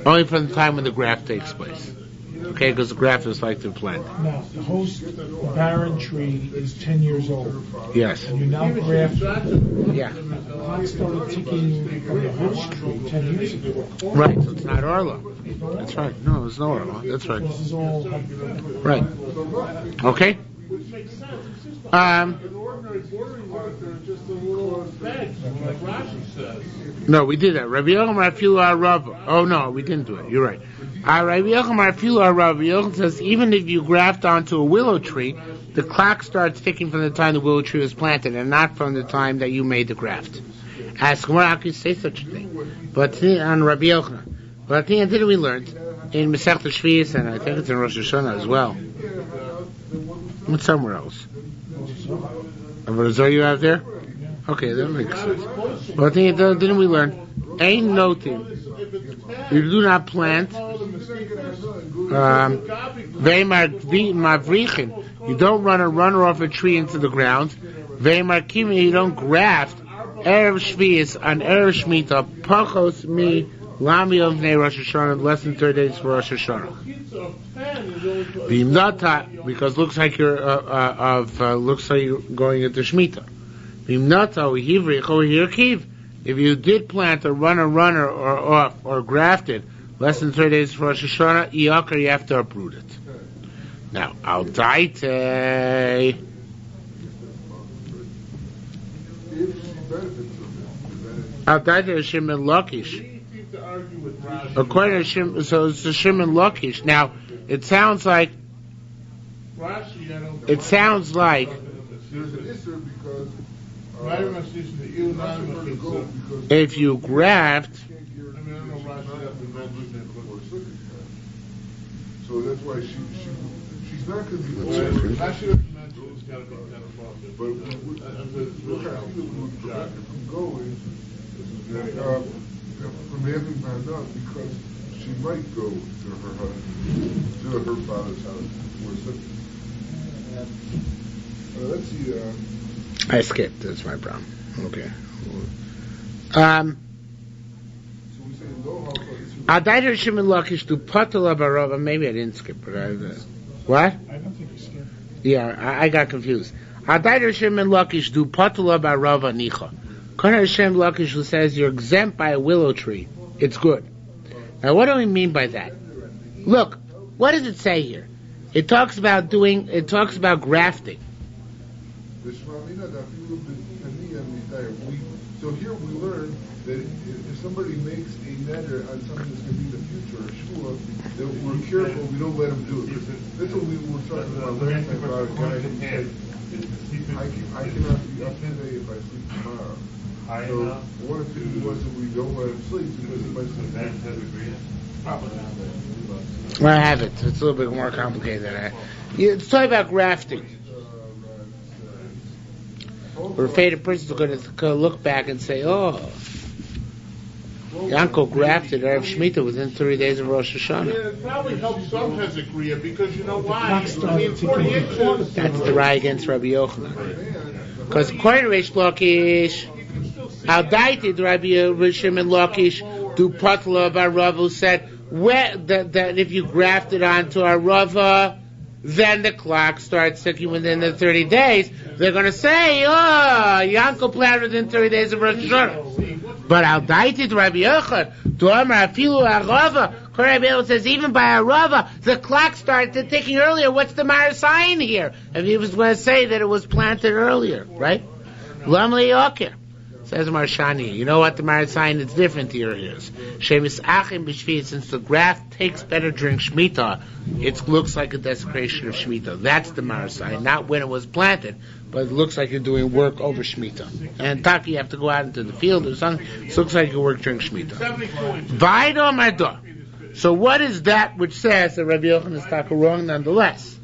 only from the time when the graft takes place. Okay, because the graft is like the plant. Now, the host barren tree is 10 years old. Yes. And you now graft. Yeah. The clock started ticking from the host tree 10 years ago. Right, so it's not Orlah. That's right. No, there's no Orlah. That's right. This is all. Right. Okay. An ordinary bordering marker is just a little veg, like Rashi says. No, we did that. Rabbi Yochanan Afilu Arava. Oh no, we didn't do it. You're right. Rabbi Yochanan Afilu Arava. Yochanan says even if you graft onto a willow tree, the clock starts ticking from the time the willow tree was planted, and not from the time that you made the graft. Ask where I could say such a thing. But on Rabbi Yochanan. But at the end, didn't we learn in Masechta Shvius, and I think it's in Rosh Hashanah as well. It's somewhere else. But is that you out there? Okay, that makes sense. But didn't we learn? Ain't noting. You do not plant. You don't run a runner off a tree into the ground. You don't graft. Erev Shvius on Erev Shmita. Pachos mi lami of Nei Rosh Hashanah. Less than 30 days for Rosh Hashanah. Because looks like you're going into Shemitah. If you did plant a runner or off or grafted less than 30 days for Rosh Hashanah, you have to uproot it. Now, al daite. Al daite is Shimon Lakish. According to Shimon, so it's the Shimon Lakish. Now, it sounds like if you graft, so that's why she's not going to be but from having found out because she might go to her father's house or something. Let's see. I skipped. That's my problem. Okay. So we say Adaiter Shimon Lakish to Patala Barova. Maybe I didn't skip, but what? I don't think you skipped. Yeah, I got confused. Adaiter Shimon Lakish do Patala Barova Nicha. Kana Shimon Lakish who says you're exempt by a willow tree. It's good. Now, what do we mean by that? Look, what does it say here? It talks about grafting. So here we learn that if somebody makes a neder on something that's going to be in the future, a shiur, that we're careful, we don't let him do it. That's what we were talking about last time about a guy who said, I cannot be up today if I sleep tomorrow. So one of the things was that we don't let him sleep because if I sleep I have it. It's a little bit more complicated than that. It's talking about grafting. We're afraid a person's going to look back and say, oh, Yanko grafted Erev Shemitah within 30 days of Rosh Hashanah. Yeah, it probably helps some Hezekriya because you know why? I mean, 40 inches. That's the Rai against Rabbi Yochanan. Because according to Reish Lakish, how did Rabbi Shimon Lakish do Patla of Arava, who said that if you grafted onto Arava, then the clock starts ticking within the 30 days. They're going to say, oh, Yanko planted within 30 days of Rosh Hashanah. But Al Daitit Rabbi Yochanan, Duamar Afilu Arava, Rabbi Yochanan says even by Arava, the clock started ticking earlier. What's the Marasayan here? And he was going to say that it was planted earlier, right? Lam Le'yokir. Says Marshani, you know what the Marasayan is different here is. Shemis Achim B'Shvi, since the graft takes better during Shemitah, it looks like a desecration of Shemitah. That's the Marasayan, not when it was planted, but it looks like you're doing work over Shemitah. And Taki, you have to go out into the field or something, it looks like you work during Shemitah. Vaido Mardo. So what is that which says that Rabbi Yochanan is Taka wrong nonetheless?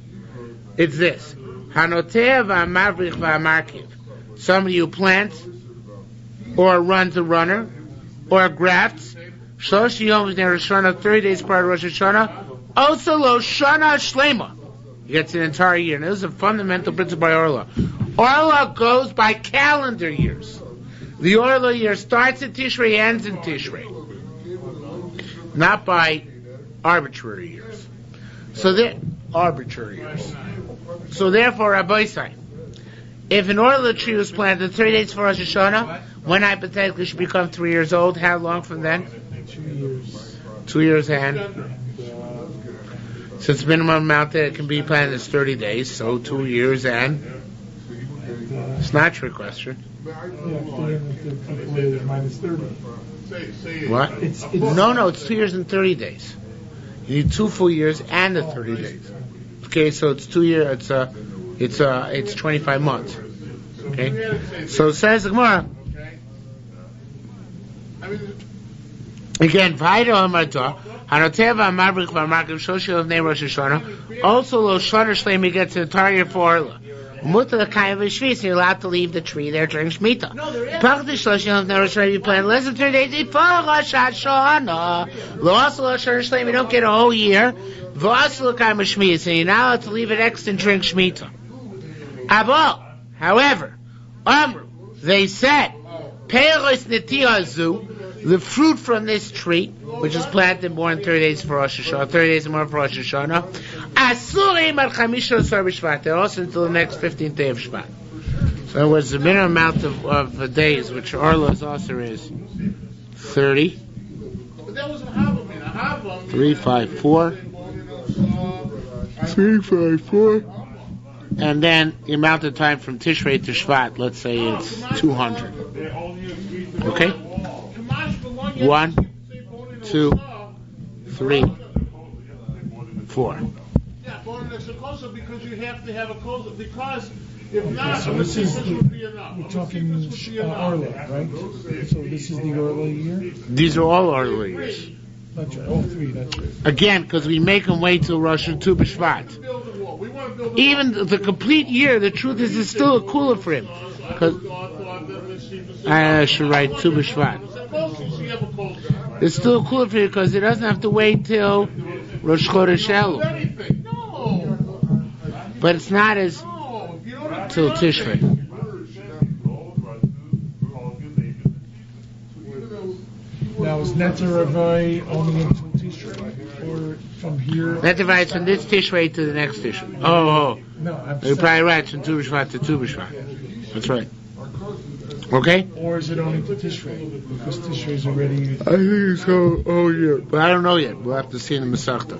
It's this. Hanotev v'amavrich v'amarkiv. Somebody who plants, or runs a runner, or grafts, 30 days prior to Rosh Hashanah, also lo shana shlema. He gets an entire year. And this is a fundamental principle by Orlah. Orlah goes by calendar years. The Orlah year starts in Tishrei, ends in Tishrei. Not by arbitrary years. So therefore, Rabbi say, if an Orlah tree was planted 3 days for Rosh Hashanah, when hypothetically should become 3 years old, how long from then? 2 years. 2 years and since minimum amount that it can be planted is 30 days, so 2 years and it's not your question. Minus 30. What? No, it's 2 years and 30 days. You need 2 full years and the 30 days. Okay, so it's 2 years. It's 25 months. Okay, so it says the Gemara. Again, Vaida Amarta, Hanoteva Mabrich Vamarkim Shoshil of Name Rosh Hashanah. Also, Lo Shana Shlemi gets an entire year for Orlah. Mutta the kind of a Shvis, you're allowed to leave the tree there during Shemitah. Praktish Shoshil of Name Rosh Hashanah, you plant less than 30 days before Rosh Hashanah. Lo also Lo Shana Shlemi, you don't get a whole year. V'asu Lo kind of Shmis, and you're not allowed to leave it extra during Shemitah. Abo, however, Amru, they said, Peiros Netiyazu, the fruit from this tree, which is planted more than 30 days for Rosh Hashanah, 30 days more for Rosh Hashanah, Asurim al Chamisha Asar B'Shvat, they're also until the next 15th day of Shvat. So in other words, the minimum amount of days, which Orlah's also is 30, 3, 5, 4, 3, 5, 4, and then the amount of time from Tishrei to Shvat, let's say it's 200. Okay? 1, 2, 3, 4. Yeah, because you have to have a kosa, because if not, so this would be enough. We're talking Orlah, right? So this is the Orlah year? These are all Orlah years. That's right, all 3, that's right. Again, because we make them wait till Rosh Hashanah B'Shvat. Even the complete year, the truth is, it's still a kula for him. I should write Tu B'Shvat. It's still a kula for him because he doesn't have to wait till Rosh Chodesh Elul. But it's not as till Tishrei. Now, is Netzarevai only until Tishrei? Or from here? Netzarevai is from this Tishrei to the next Tishrei. Oh. No, I'm You're probably right, from Tu B'Shvat to Tu B'Shvat. That's right. Okay? Or is it only to Tishrei? Because Tishrei is already... I think so. Oh, yeah. But I don't know yet. We'll have to see in the Masechta.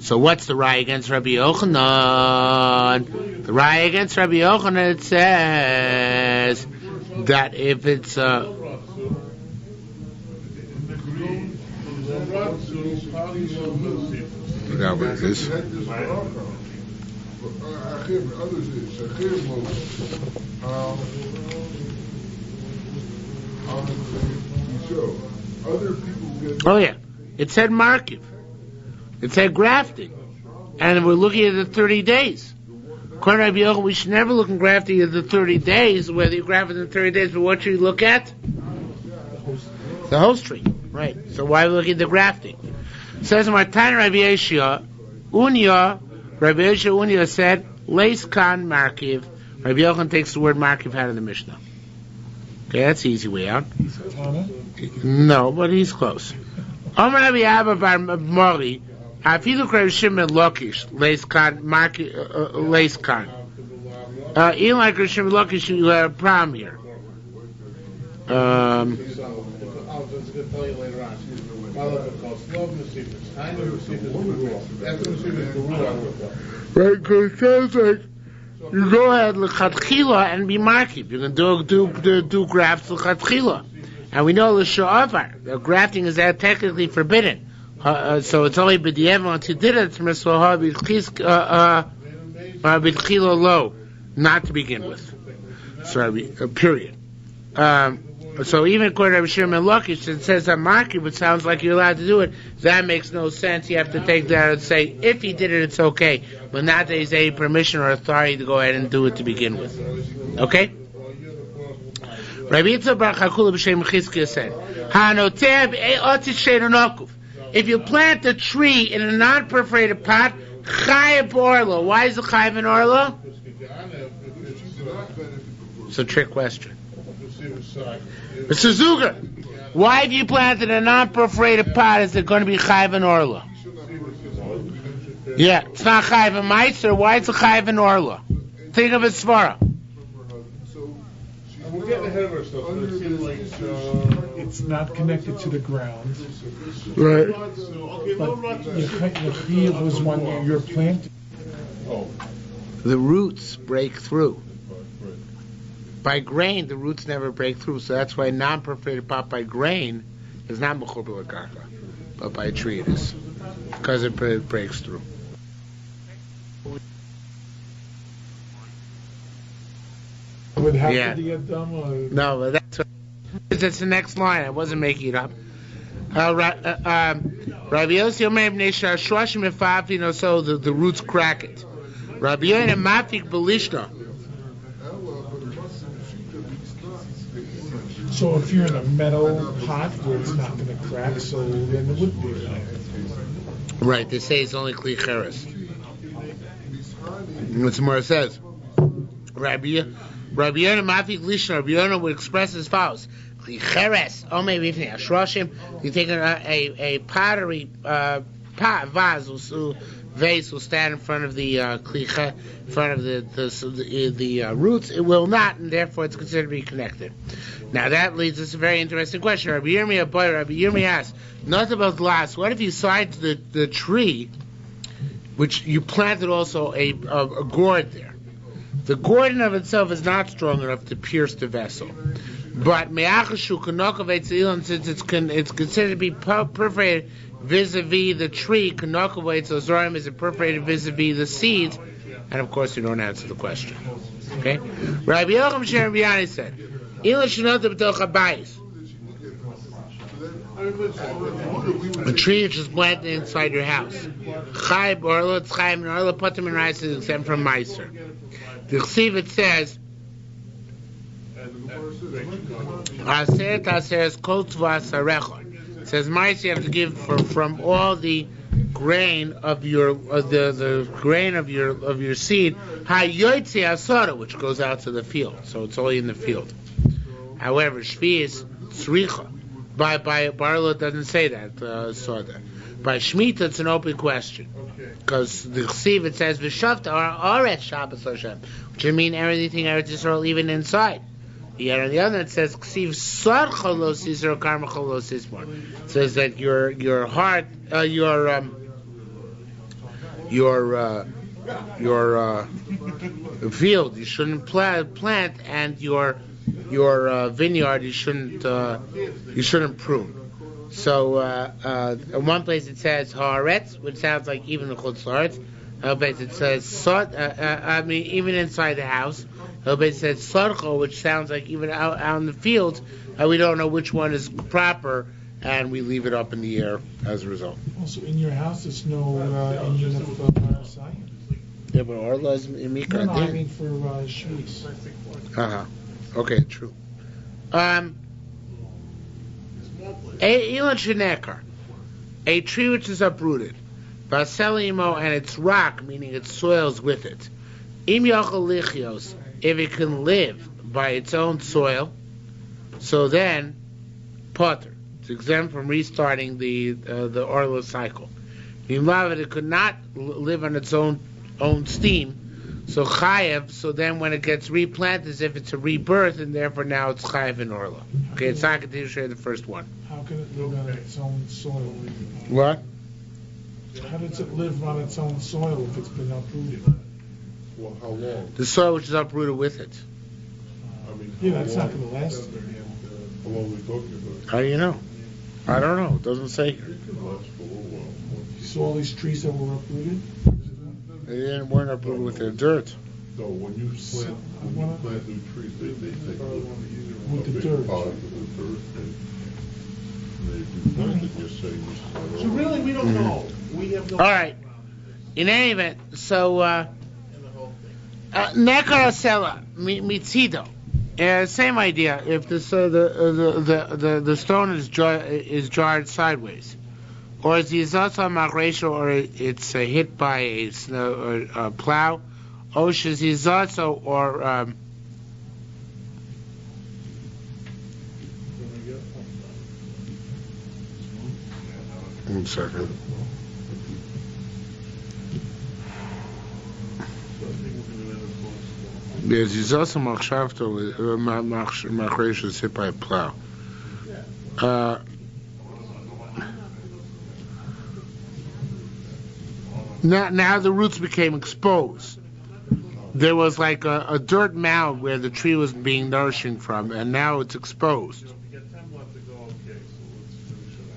So what's the raya against Rabbi Yochanan? The raya against Rabbi Yochanan, it says that if it's forgot what it is. Oh yeah, it said markiv. It said grafting, and we're looking at the 30 days. According to Rabbi Yochanan, we should never look at grafting at the 30 days, whether you graft it in 30 days, but what should you look at? The host tree, right? So why are we looking at the grafting? It says in Martan Rabbi Yeshua, Unya, Rabbi Yeshua Unya said, Leis kan markiv. Rabbi Yochanan takes the word markiv out of the Mishnah. Okay, that's the easy way out. No, but he's close. Omar Rabbi Abba bar Mori, Afilu Rabbi Shimon Lakish, Leis kan markiv, Leis kan. Even like Rabbi Shimon Lakish, you have a problem here. I'll just tell you later on. Right, because it sounds like you go ahead l'chatchila and be markiv. You can do grafts l'chatchila, and we know l'sha'avar. The grafting is technically forbidden, so it's only b'di'ev once you did it. It's mitzvah b'tchila lo, not to begin with. Sorry, period. So even according to Rabbi Shimon Lakish, it says that markiv, it sounds like you're allowed to do it. That makes no sense. You have to take that and say, if he did it, it's okay. But not that he's any permission or authority to go ahead and do it to begin with. Okay? Rabbi Yitzhak bar Chakula b'Shem Chizkiah said, if you plant a tree in a non-perforated pot, chayav orlah. Why is it chayav in orlah? It's a trick question. Mr. Zuger, why have you planted a non-perforated pot? Is it going to be chayav in orlah? Yeah, it's not chayav in meiser. Why is it chayav in orlah? Think of a svara. We're getting ahead of ourselves. But it seems like It's not connected to the ground. Right. But your chiyuv was one you're planting. Oh. The roots break through. By grain, the roots never break through, so that's why non-perforated pot by grain is not mechuber l'karka, but by a tree it is, because it breaks through. Would have Yeah. to be a dumb or... No, but that's the next line. I wasn't making it up. Rabbi Yossi Omer Bnei Shashwashim Efafin, so the roots crack it. Rabbi Yoina Mafik Belishna. So if you're in a metal pot where it's not going to crack, so then it would be Right, they say it's only kli cheres. What's more it says? Rabbi Yonah Mafik Lishna, Rabbi Yonah would express as follows: Kli cheres, maybe if you take a pottery vase will stand in front of the klicha, in front of the roots. It will not, and therefore it's considered to be connected. Now that leads us to a very interesting question. Rabbi Yirmiyah asks, not about glass. What if you side the tree, which you planted also a gourd there? The gourd in of itself is not strong enough to pierce the vessel, but since it's considered to be perforated vis-a-vis the tree, zorim is perforated vis-a-vis the seeds, and of course you don't answer the question. Okay? Rabbi Yochanan Sherabiani said, a tree which is planted inside your house. Chayv orlah, it's chayv in orlah, potem and rice is exempt from meiser. The chsiv it says, Aseret kol tzva asarecha. It says meiser you have to give from all the grain of your the grain of your seed. Hayoytzi asara, which goes out to the field, so it's only in the field. However, shvi is tzricha. By Barla it doesn't say that. Soda. By Shemitah it's an open question, because the Chsiv it says v'shavta or Oretz Shabbos Hashem, which would mean everything Eretz Yisrael even inside. Yet on the other it says Chsiv sarcha lo sisar karmacha lo sismor. It says that your heart your field you shouldn't plant, and your vineyard you shouldn't prune. So in one place it says haaretz, which sounds like even the chutz la'aretz. Another place it says sod. Even inside the house. Another place it says sarcho, which sounds like even out in the fields. We don't know which one is proper, and we leave it up in the air as a result. Also, in your house, there's no Indian of parasite. Yeah, but Orlah is in Mikra. No, I mean for Shvis. Okay, true. Ilan shenekar, a tree which is uprooted, vaselimo, and its rock, meaning its soils with it. Im yachal lichios, if it can live by its own soil, so then potter. It's exempt from restarting the Orlah cycle. Meanwhile, it could not live on its own steam. So chayev, so then when it gets replanted, as if it's a rebirth, and therefore now it's chayev in Orlah. Okay, it's not continuing to share the first one. How can it live on its own soil? What? How does it live on its own soil if it's been uprooted? Well, how long? The soil which is uprooted with it. Yeah, that's not going to last. How long are we talking about? How do you know? I don't know. It doesn't say here. It can last for a little while. You saw all these trees that were uprooted? They weren't uprooted with their dirt. No, when you plant new trees, they take With the big dirt. pot with the dirt and they do plant it. You're saying this is not So really, we don't know. We have no. All right. In any event, so nekar asela mitzido. Same idea. If the stone is jarred sideways, or is the izasa magresha, or it's hit by a plow, or is the izasa, or 1 second. There's izasa machshavto magresha is hit by a plow. Now the roots became exposed. There was like a dirt mound where the tree was being nourishing from, and now it's exposed. We got 10 left to go. Okay, so let's finish it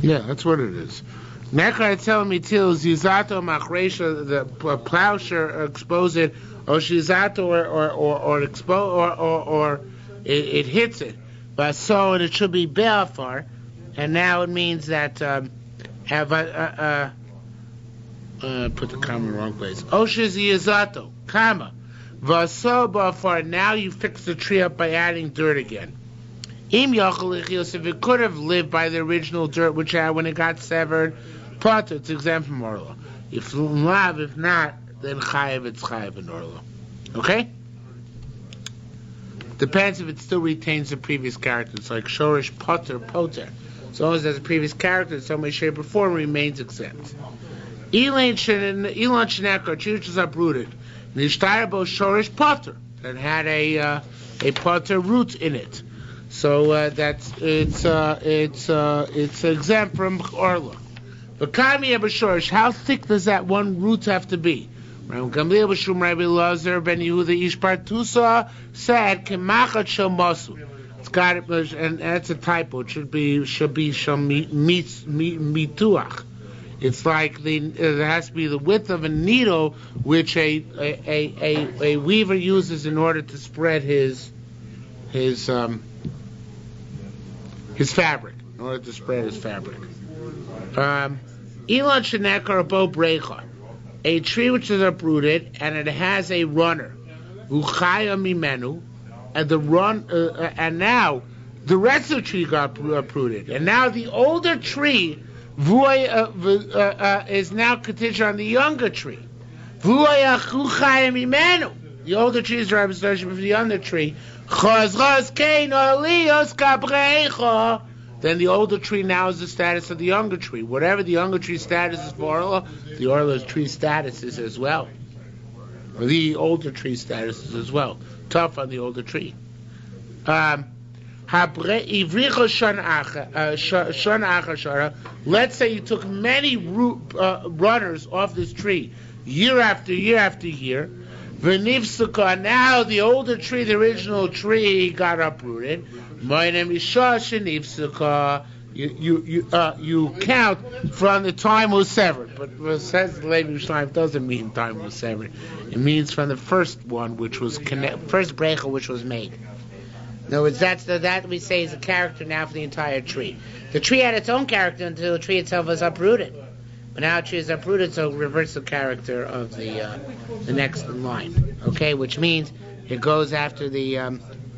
out. Yeah, that's what it is. Nekar telling me till zizato machresha, the plowshare expose it, or shizato, or it hits it. But so it should be be'afar, and now it means that have put the comma in the wrong place. Oshiz yizato, comma, vaso ba'afar. Now you fix the tree up by adding dirt again. Im yachal lichios, if it could have lived by the original dirt, which when it got severed, potter, it's exempt from Orlah. If not, then chayev, it's chayev in Orlah. Okay? Depends if it still retains the previous character. It's like shorish potter. As long as it has a previous character in some way, shape, or form, remains exempt. Ilan shenekar, tree which is uprooted. Nishtarabo shorish potter, that had a potter root in it. So it's exempt from Orlah. But Kami Abashorish, how thick does that one root have to be? Rabbi Gamliel B'Shum Rabbi Lazar Ben Yehuda Ishpartusa said Kemachat Shomasu. It's got it, and that's a typo. It should be mituach. It's like it has to be the width of a needle, which a weaver uses in order to spread his fabric. In order to spread his fabric. Ilan shenekar bo brecha, a tree which is uprooted and it has a runner, uchaya mimenu, and and now the rest of the tree got uprooted, and now the older tree is now contingent on the younger tree. Uchaya mimenu, the older tree is representation of the younger tree. Then the older tree now is the status of the younger tree. Whatever the younger tree status is for Orlah, the Orlah tree status is as well. Or the older tree status is as well. Tough on the older tree. Let's say you took many runners off this tree, year after year after year. V'nifsuka, now the older tree, the original tree, got uprooted. You count from the time it was severed. But what says the Yerushalmi doesn't mean time was severed. It means from the first one, which was first brecha, which was made. In other words, that we say is a character now for the entire tree. The tree had its own character until the tree itself was uprooted. But now the tree is uprooted, so it reverts the character of the next in line. Okay, which means it goes after the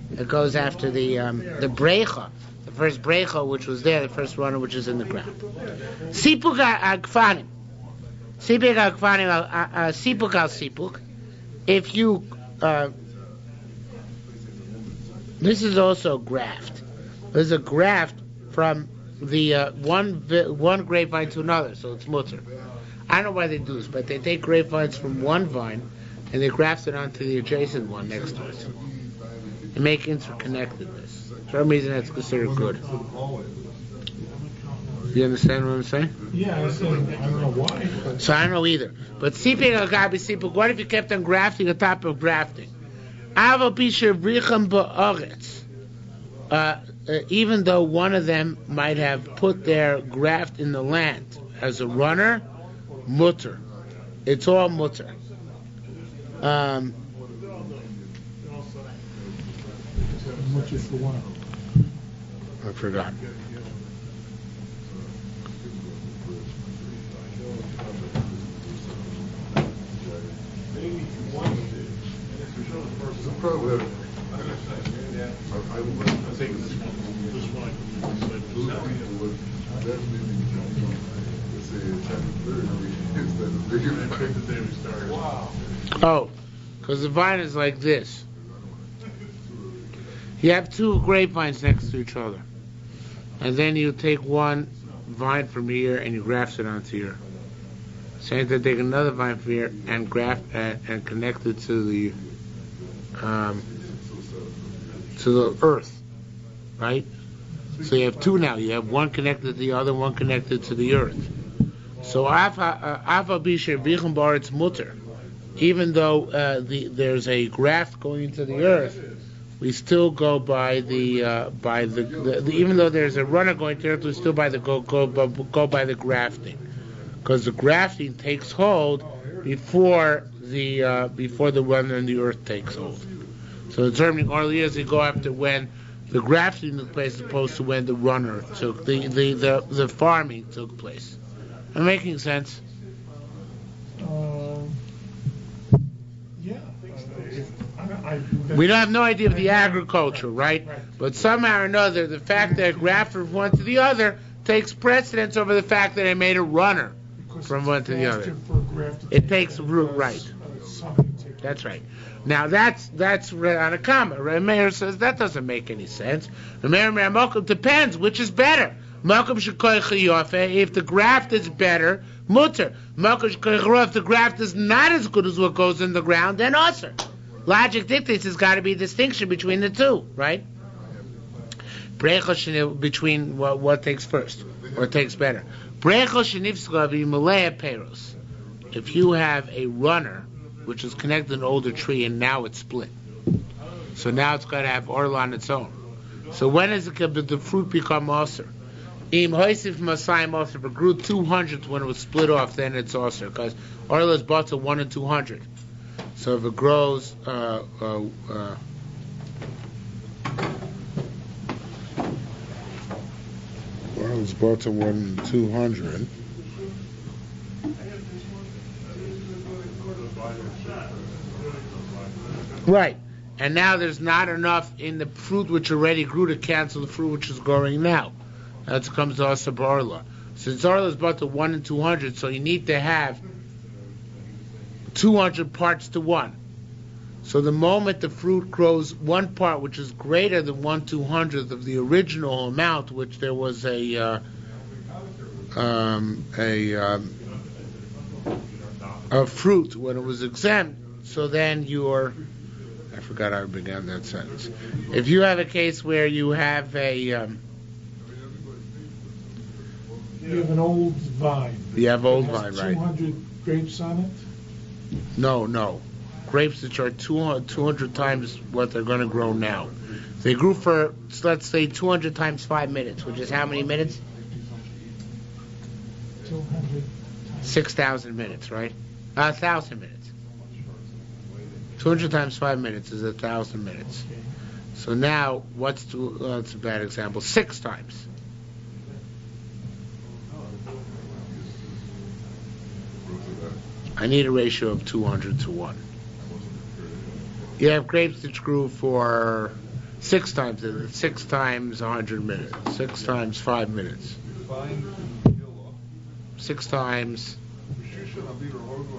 brecha, the first brecha which was there, the first runner which is in the ground. Sipuk agfanim, sipuk al sipuk. If you this is also graft. There's a graft from the one grapevine to another, so it's mutter. I don't know why they do this, but they take grapevines from one vine and they graft it onto the adjacent one next to it. They make interconnectedness. For some reason that's considered good. You understand what I'm saying? Yeah, I don't know why. So I don't know either. But sipik agabi sipuk, what if you kept on grafting on top of grafting? Ava bisher bricham ba'aretz. Even though one of them might have put their graft in the land as a runner, mutter. It's all mutter. Much is the one. I forgot. Oh, because the vine is like this. You have two grapevines next to each other, and then you take one vine from here and you graft it onto here. Same thing, take another vine from here and graft and connect it to the earth, right? So you have two now. You have one connected to the other, one connected to the earth. So it's mutter. Even though there's a graft going into the earth, we still go by the even though there's a runner going to the earth, we still go by the grafting, because the grafting takes hold before the runner in the earth takes hold. So determining Orlah is we go after when the grafting took place as opposed to when the runner took the farming took place. Am I making sense? Yeah. We don't have no idea of the agriculture, right? But somehow or another, the fact that grafted from one to the other takes precedence over the fact that I made a runner from one to the other. It takes root, right? That's right. Now that's on a comma. Meir says that doesn't make any sense. Meir Malcolm depends which is better. Malcolm if the graft is better, mutter. Malcolm if the graft is not as good as what goes in the ground, then usher. Logic dictates there's got to be a distinction between the two, right? Between what takes first or takes better. If you have a runner which is connected to an older tree and now it's split, so now it's got to have Orlah on its own. So when is the fruit become usher? Im hoisif masayim usher. If it grew 200 when it was split off, then it's usher, because Orlah is bought to 1 in 200. So if it grows, well, it's bought to 1 in 200. Right. And now there's not enough in the fruit which already grew to cancel the fruit which is growing now. That comes to us of Orlah. Since Orlah is bought to 1 in 200, so you need to have 200 parts to 1. So the moment the fruit grows one part which is greater than 1/200th of the original amount, which there was a fruit when it was exempt, so then your I forgot how to begin that sentence. If you have a case where you have a You have an old vine. you have old that has vine, right? 200 grapes on it. No. Grapes which are 200 times what they're going to grow now. They grew for, let's say, 200 times 5 minutes, which is how many minutes? 200 times. 6,000 minutes, right? 1,000 minutes. 200 times 5 minutes is 1,000 minutes. Okay. So now, that's a bad example, 6 times. I need a ratio of 200 to 1. You have grapes that grew for 6 times 100 minutes, 6 times 5 minutes, 6 times.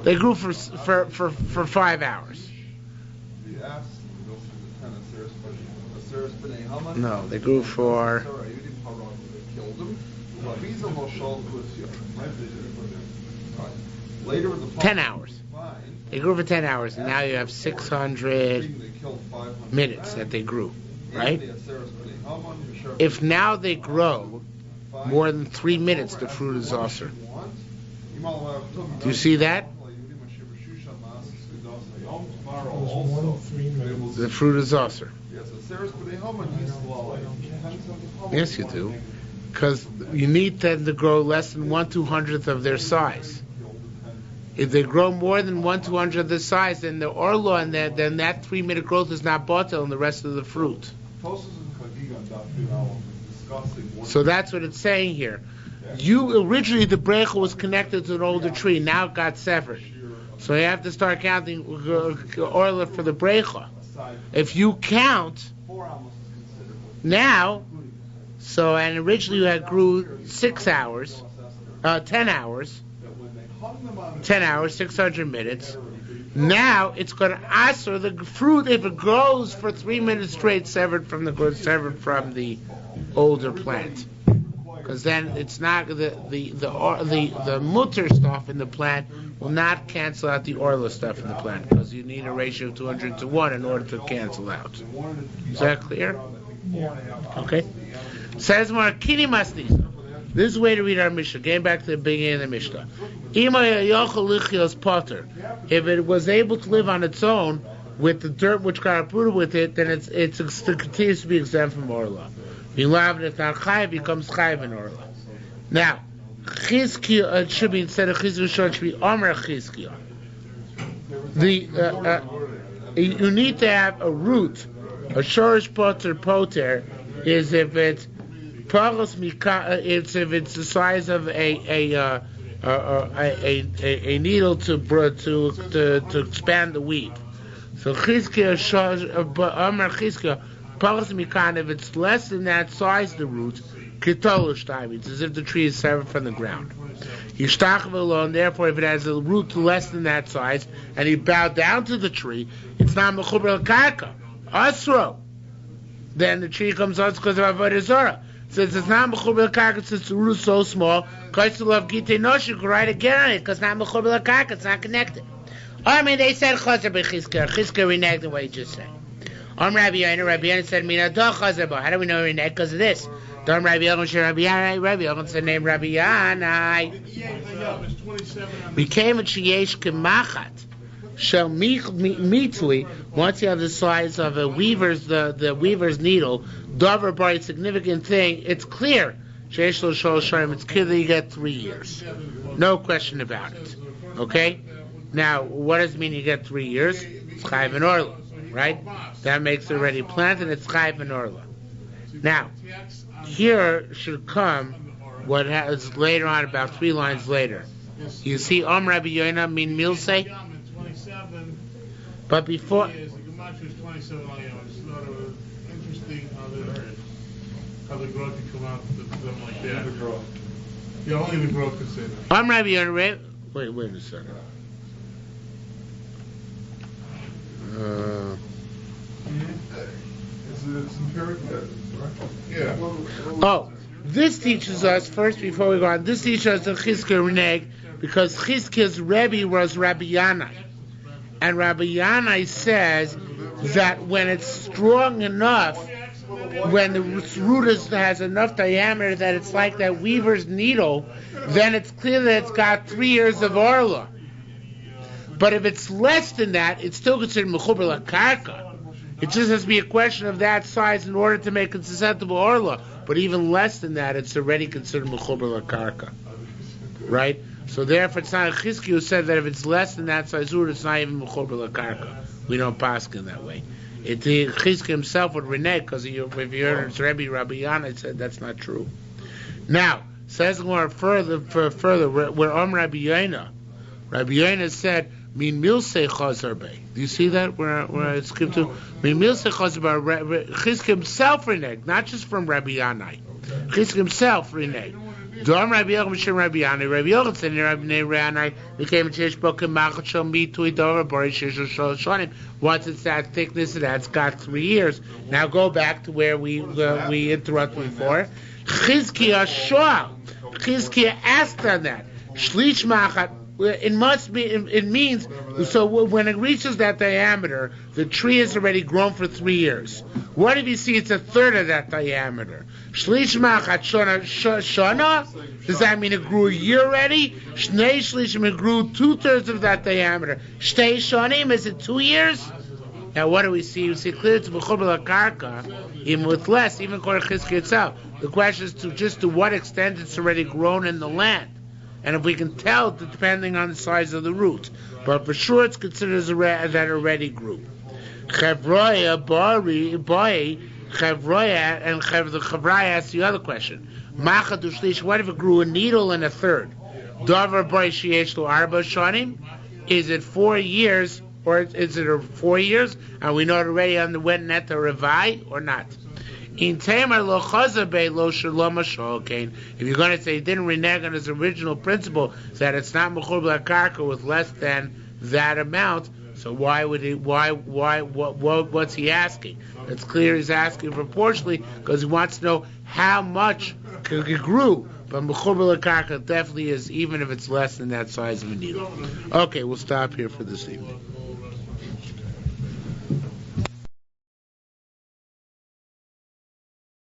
They grew for 5 hours. No, they grew for 10 hours. They grew for 10 hours, and now you have 600 minutes that they grew, right? If now they grow more than 3 minutes, the fruit is also. Do you see that? More than 3 minutes. The fruit is also. Yes, you do. Because you need them to grow less than 1/200th of their size. If they grow more than 1/200th of the size, then the Orlah, and then that 3-minute growth is not batel in the rest of the fruit. So that's what it's saying here. Originally the brecha was connected to an older tree, now it got severed. So you have to start counting Orlah for the brecha. If you count now, and originally you had grew 6 hours, 10 hours, 600 minutes. Now it's going to answer the fruit if it grows for 3 minutes straight, severed from the older plant, because then it's not the mutter stuff in the plant will not cancel out the Orlah stuff in the plant, because you need a ratio of 200 to 1 in order to cancel out. Is that clear? Yeah. Okay. Says more kini masnisa. This is the way to read our Mishnah. Getting back to the beginning of the Mishnah. If it was able to live on its own with the dirt which got uprooted with it, then it continues to be exempt from Orlah. If you love it, if not chayiv, it becomes chayiv in Orlah. Now, Chizkiah, it should be, instead of Chizkiah, it should be Omer Chizkiah. You need to have a root. A shorish poter is if it's if it's the size of a needle to expand the weave. So Chizkiah, if it's less than that size, the root, it's as if the tree is severed from the ground. And therefore, if it has a root less than that size, and he bowed down to the tree, it's not mechuber al-karka, asro. Then the tree comes out because of avodah zarah. Since it's not mechuber al-karka, since the root is so small, kaisel of gitei nosh, you can write again on it, because it's not mechuber al-karka, it's not connected. I mean, they said chazer b'chizkiah. Chizkiah reneged the way you just said. Rabbi Yoina said, "Mina do chazer bo." How do we know he reneged? Because of this. Rabbi Yoina said, "Name Rabbi Yoina." Became a sheyesh kemachat. Shall mitui. Once you have the size of a weaver's, the weaver's needle, davar bar, a significant thing. It's clear. Sheyesh lo shol sharim. It's clear that you get 3 years. No question about it. Okay. Now, what does it mean you get 3 years? It's chayiv and Orlah, right? That makes it already planted. It's chayiv and Orlah. Now, here should come what has later on, about 3 lines later. You see, Rabbi Yoina mean milsei. But before. It's interesting how the growth can come out something like that. Yeah, only the growth can say that. Rabbi Yoina. Wait a second. It's empirical, right? Yeah. Oh, this teaches us, first before we go on, this teaches us that Chizkiah reneged because Chizkiah's Rebbe was Rabbi Yanai. And Rabbi Yanai says that when it's strong enough, when the root has enough diameter that it's like that weaver's needle, then it's clear that it's got 3 years of Orlah. But if it's less than that, it's still considered mechuber lakarka. It just has to be a question of that size in order to make it susceptible Orlah. But even less than that, it's already considered mechuber lakarka. Right? So therefore, it's not Chizki who said that if it's less than that size root, it's not even mechuber lakarka. We don't pass in that way. Chizki himself would renege, because if you heard it's Rabbi Yana said that's not true. Now, says more further, where Rabbi Yana said, Min milse chazar bey. Do you see that where I skipped to? Min milse chazar bey. Chizki himself reneged, not just from Rabbi Yanai. Chizki himself reneged. Dom Rabbi Yochanan Mishum Rabbi Yanai. Rabbi Yochanan said, Rabbi Yanai became a chesh bokem machat shel mitui dover bari sheshul shonim. Once it's that thickness, that's got 3 years. Now go back to where we interrupted before. Chizki Ashua. Chizki asked on that. Shlish machat. It must be. It means so. When it reaches that diameter, the tree has already grown for 3 years. What if you see it's a third of that diameter? Shlish machat shana. Does that mean it grew a year already? Shnei shlishim, it grew 2/3 of that diameter. Shtei shanim, is it 2 years? Now what do we see? We see clearly it's mechuber lakarka, even with less, even according to Chizki itself. The question is to what extent it's already grown in the land. And if we can tell, depending on the size of the root. But for sure it's considered as that already grew. Chevroya, Chevroya, and the Chevraya asks the other question. Machadu shlish, what if it grew a needle and a third? Dover boy sheyesh lo arba shanim? Is it 4 years, or is it 4 years? And we know it already underwent net a revai, or not? In Tamar lo chazabe lo shalom shalokain. If you're going to say he didn't renege on his original principle that it's not mechuber lakarka with less than that amount, so why would he? What's he asking? It's clear he's asking proportionally because he wants to know how much it grew. But mechuber lakarka definitely is, even if it's less than that size of a needle. Okay, we'll stop here for this evening.